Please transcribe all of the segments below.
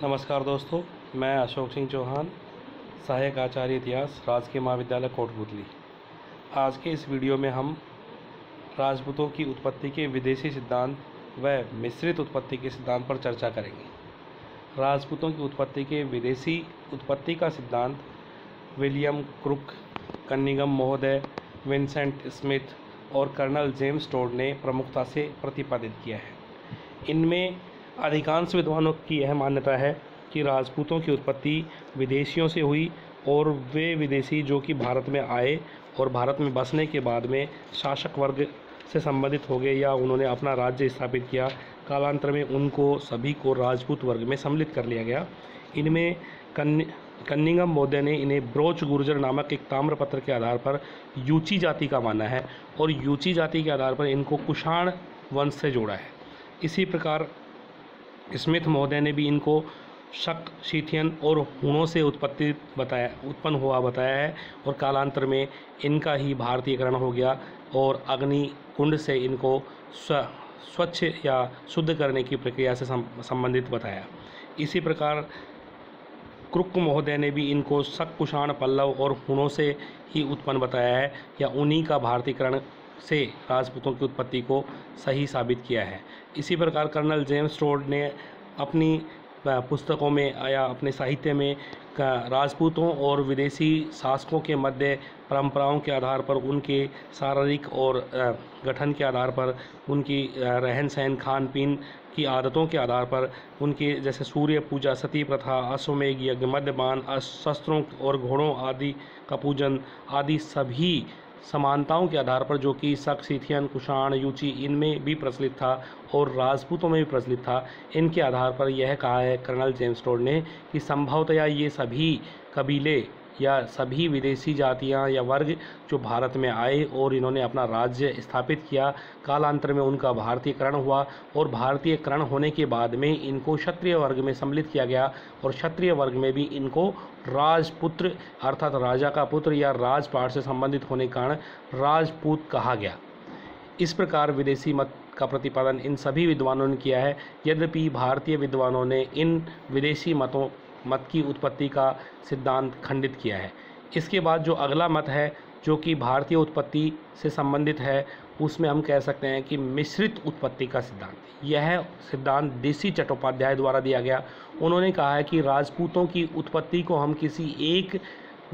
नमस्कार दोस्तों, मैं अशोक सिंह चौहान, सहायक आचार्य इतिहास, राजकीय महाविद्यालय कोटपुतली। आज के इस वीडियो में हम राजपूतों की उत्पत्ति के विदेशी सिद्धांत व मिश्रित उत्पत्ति के सिद्धांत पर चर्चा करेंगे। राजपूतों की उत्पत्ति के विदेशी उत्पत्ति का सिद्धांत विलियम क्रुक, कनिंघम महोदय, विंसेंट स्मिथ और कर्नल जेम्स टोड ने प्रमुखता से प्रतिपादित किया है। इनमें अधिकांश विद्वानों की यह मान्यता है कि राजपूतों की उत्पत्ति विदेशियों से हुई और वे विदेशी जो कि भारत में आए और भारत में बसने के बाद में शासक वर्ग से संबंधित हो गए या उन्होंने अपना राज्य स्थापित किया, कालांतर में उनको सभी को राजपूत वर्ग में सम्मिलित कर लिया गया। इनमें कनिंघम महोदय ने इन्हें ब्रोच गुर्जर नामक एक ताम्रपत्र के आधार पर यूची जाति का माना है और यूची जाति के आधार पर इनको कुषाण वंश से जोड़ा है। इसी प्रकार स्मिथ महोदय ने भी इनको शक, शीथियन और हूणों से उत्पन्न हुआ बताया है और कालांतर में इनका ही भारतीयकरण हो गया और अग्नि कुंड से इनको स्वच्छ या शुद्ध करने की प्रक्रिया से संबंधित बताया। इसी प्रकार क्रुक महोदय ने भी इनको शक, कुषाण, पल्लव और हूणों से ही उत्पन्न बताया है या उन्हीं का भारतीयकरण से राजपूतों की उत्पत्ति को सही साबित किया है। इसी प्रकार कर्नल जेम्स टोड ने अपनी पुस्तकों में या अपने साहित्य में राजपूतों और विदेशी शासकों के मध्य परंपराओं के आधार पर, उनके शारीरिक और गठन के आधार पर, उनकी रहन सहन, खान पीन की आदतों के आधार पर, उनके जैसे सूर्य पूजा, सती प्रथा, अश्वमेध यज्ञ, मद्यपान, शस्त्रों और घोड़ों आदि का पूजन आदि सभी समानताओं के आधार पर, जो कि शक, शीथियन, कुषाण, यूची इनमें भी प्रचलित था और राजपूतों में भी प्रचलित था, इनके आधार पर यह कहा है कर्नल जेम्स टोड ने कि संभवतया ये सभी कबीले या सभी विदेशी जातियां या वर्ग जो भारत में आए और इन्होंने अपना राज्य स्थापित किया, कालांतर में उनका भारतीयकरण हुआ और भारतीयकरण होने के बाद में इनको क्षत्रिय वर्ग में सम्मिलित किया गया और क्षत्रिय वर्ग में भी इनको राजपुत्र अर्थात राजा का पुत्र या राजपाट से संबंधित होने के कारण राजपूत कहा गया। इस प्रकार विदेशी मत का प्रतिपादन इन सभी विद्वानों ने किया है। यद्यपि भारतीय विद्वानों ने इन विदेशी मत की उत्पत्ति का सिद्धांत खंडित किया है। इसके बाद जो अगला मत है जो कि भारतीय उत्पत्ति से संबंधित है, उसमें हम कह सकते हैं कि मिश्रित उत्पत्ति का सिद्धांत। यह सिद्धांत DC चट्टोपाध्याय द्वारा दिया गया। उन्होंने कहा है कि राजपूतों की उत्पत्ति को हम किसी एक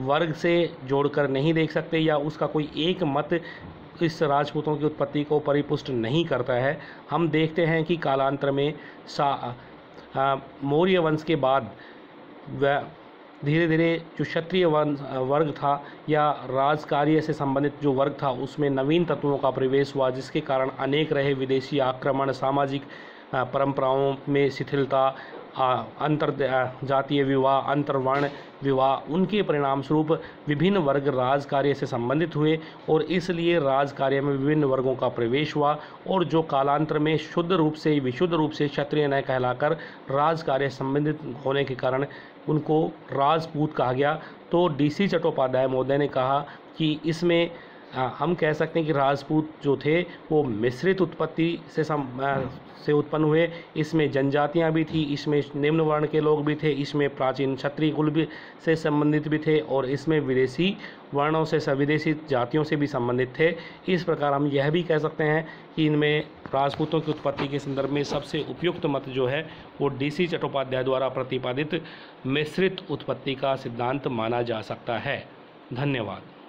वर्ग से जोड़कर नहीं देख सकते या उसका कोई एक मत इस राजपूतों की उत्पत्ति को परिपुष्ट नहीं करता है। हम देखते हैं कि कालांतर में मौर्य वंश के बाद वह धीरे धीरे जो क्षत्रिय वर्ग था या राज कार्य से संबंधित जो वर्ग था, उसमें नवीन तत्वों का प्रवेश हुआ, जिसके कारण अनेक रहे विदेशी आक्रमण, सामाजिक परंपराओं में शिथिलता, अंतर जातीय विवाह, अंतर्वर्ण विवाह, उनके परिणाम स्वरूप विभिन्न वर्ग राज कार्य से संबंधित हुए और इसलिए राज कार्य में विभिन्न वर्गों का प्रवेश हुआ और जो कालांतर में शुद्ध रूप से, विशुद्ध रूप से क्षत्रिय न कहलाकर राज कार्य संबंधित होने के कारण उनको राजपूत कहा गया। तो DC चट्टोपाध्याय महोदय ने कहा कि इसमें हम कह सकते हैं कि राजपूत जो थे वो मिश्रित उत्पत्ति से उत्पन्न हुए। इसमें जनजातियां भी थी, इसमें निम्न वर्ण के लोग भी थे, इसमें प्राचीन क्षत्रिय कुल भी से संबंधित भी थे और इसमें विदेशी वर्णों से, विदेशी जातियों से भी संबंधित थे। इस प्रकार हम यह भी कह सकते हैं कि इनमें राजपूतों की उत्पत्ति के संदर्भ में सबसे उपयुक्त मत जो है वो DC चट्टोपाध्याय द्वारा प्रतिपादित मिश्रित उत्पत्ति का सिद्धांत माना जा सकता है। धन्यवाद।